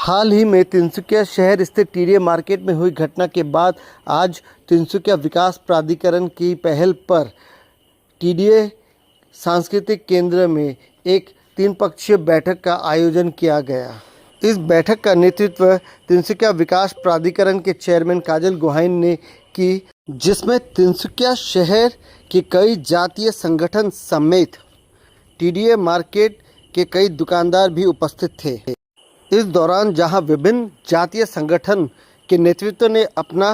हाल ही में तिनसुकिया शहर स्थित टीडीए मार्केट में हुई घटना के बाद आज तिनसुकिया विकास प्राधिकरण की पहल पर टीडीए सांस्कृतिक केंद्र में एक 3 पक्षीय बैठक का आयोजन किया गया। इस बैठक का नेतृत्व तिनसुकिया विकास प्राधिकरण के चेयरमैन काजल गोहाइन ने की, जिसमें तिनसुकिया शहर के कई जातीय संगठन समेत टीडीए मार्केट के कई दुकानदार भी उपस्थित थे। इस दौरान जहां विभिन्न जातीय संगठन के नेतृत्व ने अपना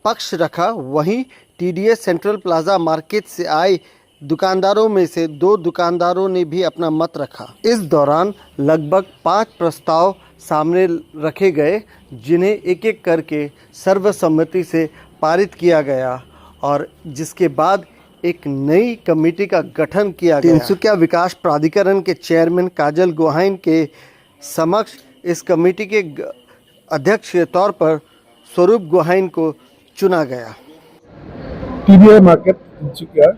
पक्ष रखा, वहीं टीडीए सेंट्रल प्लाजा मार्केट से आए दुकानदारों में से 2 दुकानदारों ने भी अपना मत रखा। इस दौरान लगभग 5 प्रस्ताव सामने रखे गए, जिन्हें एक एक करके सर्वसम्मति से पारित किया गया और जिसके बाद एक नई कमेटी का गठन किया गया। तिनसुकिया विकास प्राधिकरण के चेयरमैन काजल गोहाइन के समक्ष इस कमेटी के अध्यक्ष के तौर पर स्वरूप गोहाइन को चुना गया। टीडीए मार्केट तिनसुकिया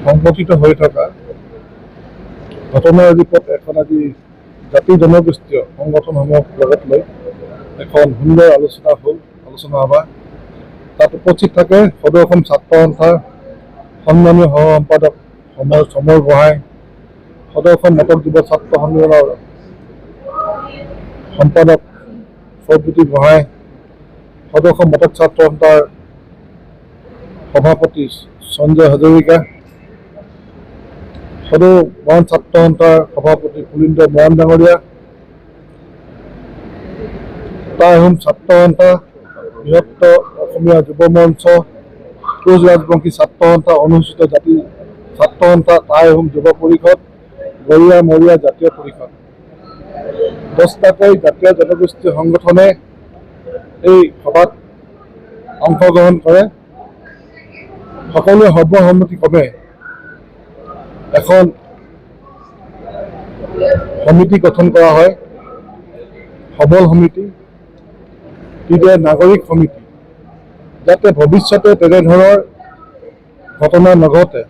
সংগঠিত হৈ থকা ঘটনাৰ ৰিপৰ্ট এখন আজি জাতি জনগোষ্ঠীয় সংগঠনসমূহক লগত লৈ এখন সুন্দৰ আলোচনা সভা তাত উপস্থিত থাকে সদৌ অসম ছাত্ৰ সন্থাৰ সন্মানীয় সহ সম্পাদক সমৰ গোহাঁই, সদৌ অসম মটক যুৱ ছাত্ৰ সন্মিলনৰ সম্পাদক সৌজ্যোতি গোহাঁই, সদৌ অসম মটক ছাত্ৰ সন্থাৰ সভাপতি সঞ্জয় হাজৰিকা, সদৌ মৰাণ ছাত্ৰ সন্থাৰ সভাপতি পুলিন্দ্ৰ মৰাণ ডাঙৰীয়া, টাই আহোম ছাত্ৰ সন্থা, বৃহত্তৰ অসমীয়া যুৱ মঞ্চ, কোচ ৰাজবংশী ছাত্ৰ সন্থা, অনুসূচিত জাতি ছাত্ৰ সন্থা, টাই আহোম যুৱ পৰিষদ, গৰীয়া মৰীয়া জাতীয় পৰিষদ, 10টাকৈ জাতীয় জনগোষ্ঠীয় সংগঠনে এই সভাত অংশগ্ৰহণ কৰে। সকলোৱে সৰ্বসন্মতিক্ৰমে এখন সমিতি গঠন কৰা হয়, সবল সমিতি, টিডীয়ে নাগৰিক সমিতি, যাতে ভৱিষ্যতে তেনেধৰণৰ ঘটনা নঘটে।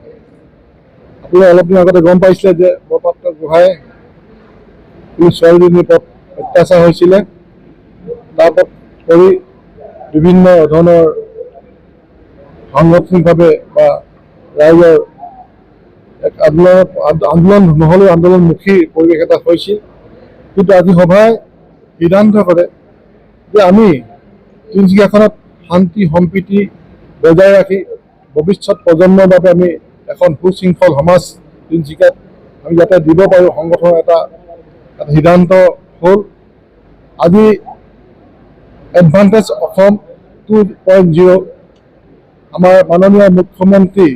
আপুনি অলপ দিন আগতে গম পাইছিলে যে বৰপাত্ৰ গোহাঁই ছোৱালীজনীৰ ওপৰত অত্যাচাৰ হৈছিলে, তাৰ ওপৰত কৰি বিভিন্ন ধৰণৰ সাংগঠনিকভাৱে বা ৰাইজৰ এক আন্দোলন নহ'লেও আন্দোলনমুখী পৰিৱেশ এটা হৈছিল। কিন্তু আজি সভাই সিদ্ধান্ত কৰে যে আমি তিনিচুকীয়াখনত শান্তি সম্প্ৰীতি বজাই ৰাখি ভৱিষ্যত প্ৰজন্মৰ বাবে আমি এখন সুশৃংখল সমাজ তিনিচুকীয়াত আমি যাতে দিব পাৰোঁ, সংগঠনৰ এটা সিদ্ধান্ত হ'ল। আজি এডভান্টেজ অসম 2.0 আমাৰ মাননীয় মুখ্যমন্ত্ৰী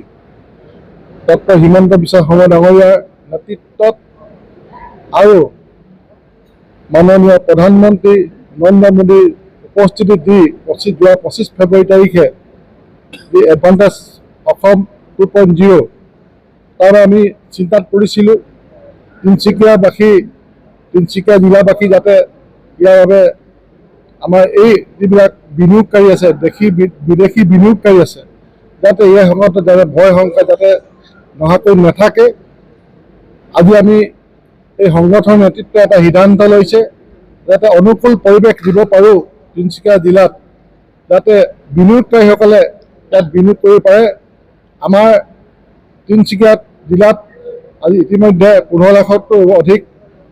ডক্টৰ হিমন্ত বিশ্ব শৰ্মা ডাঙৰীয়াৰ নেতৃত্বত আৰু মাননীয় প্ৰধানমন্ত্ৰী নৰেন্দ্ৰ মোদীৰ উপস্থিতিত যোৱা 25 ফেব্ৰুৱাৰী তাৰিখে যি এডভান্টেজ অসম 2.0 তাৰ আমি চিন্তাত কৰিছিলোঁ তিনিচুকীয়া জিলাবাসী যাতে ইয়াৰ বাবে আমাৰ এই যিবিলাক বিনিয়োগকাৰী আছে, বিদেশী বিনিয়োগকাৰী আছে, যাতে এই সময়ত যাতে ভয় শংকা যাতে নহাকৈ নাথাকে। আজি আমি এই সংগঠনৰ নেতৃত্বে এটা সিদ্ধান্ত লৈছে যাতে অনুকূল পৰিৱেশ দিব পাৰোঁ তিনিচুকীয়া জিলাত, যাতে বিনিয়োগকাৰীসকলে ইয়াত বিনিয়োগ কৰিব পাৰে। আমাৰ তিনিচুকীয়া জিলাত আজি ইতিমধ্যে 15 লাখতকৈ অধিক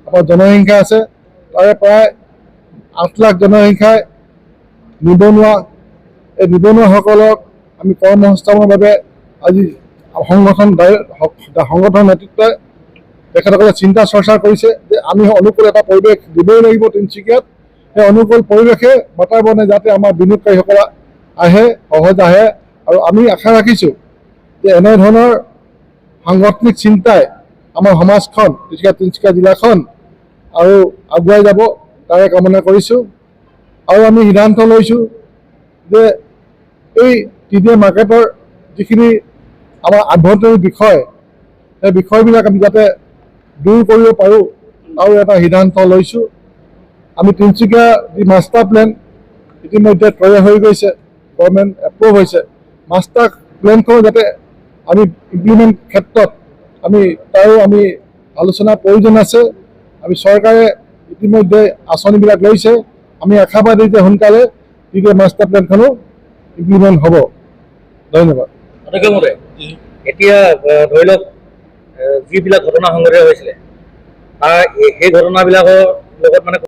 আমাৰ জনসংখ্যা আছে, তাৰে প্ৰায় 8 লাখ জনসংখ্যাই নিবনুৱা। এই নিবনুৱাসকলক আমি কৰ্মসংস্থাপনৰ বাবে আজি সংগঠন নেতৃত্বই তেখেতসকলে চিন্তা চৰ্চা কৰিছে যে আমি অনুকূল এটা পৰিৱেশ দিবই লাগিব তিনিচুকীয়াত। সেই অনুকূল পৰিৱেশে বাতাবৰণে যাতে আমাৰ বিনিয়োগকাৰীসকল আহে, সহজ আহে। আৰু আমি আশা ৰাখিছোঁ যে এনেধৰণৰ সাংগঠনিক চিন্তাই আমাৰ সমাজখন তিনিচুকীয়া জিলাখন আৰু আগুৱাই যাব, তাৰে কামনা কৰিছোঁ। আৰু আমি সিদ্ধান্ত লৈছোঁ যে এই টিডীয়ে মাৰ্কেটৰ যিখিনি আমাৰ আভ্যন্তৰীণ বিষয়, সেই বিষয়বিলাক আমি যাতে দূৰ কৰিব পাৰোঁ, আৰু এটা সিদ্ধান্ত লৈছোঁ। আমি তিনিচুকীয়া যি মাষ্টাৰ প্লেন ইতিমধ্যে তৈয়াৰ হৈ গৈছে, গভৰ্ণমেণ্ট এপ্ৰুভ হৈছে। মাষ্টাৰ প্লেনখন যাতে আমি ইমপ্লিমেণ্ট ক্ষেত্ৰত তাৰো আমি আলোচনাৰ প্ৰয়োজন আছে। আমি চৰকাৰে ইতিমধ্যে আঁচনিবিলাক লৈছে। আমি আশাবাদী যে সোনকালে TDA মাষ্টাৰ প্লেনখনো ইমপ্লিমেণ্ট হ'ব। ধন্যবাদ। অধ্যক্ষমহোদয়, এতিয়া ধৰি লওক যিবিলাক ঘটনা সংঘটিত হৈছিলে তাৰ সেই ঘটনাবিলাকৰ লগত মানে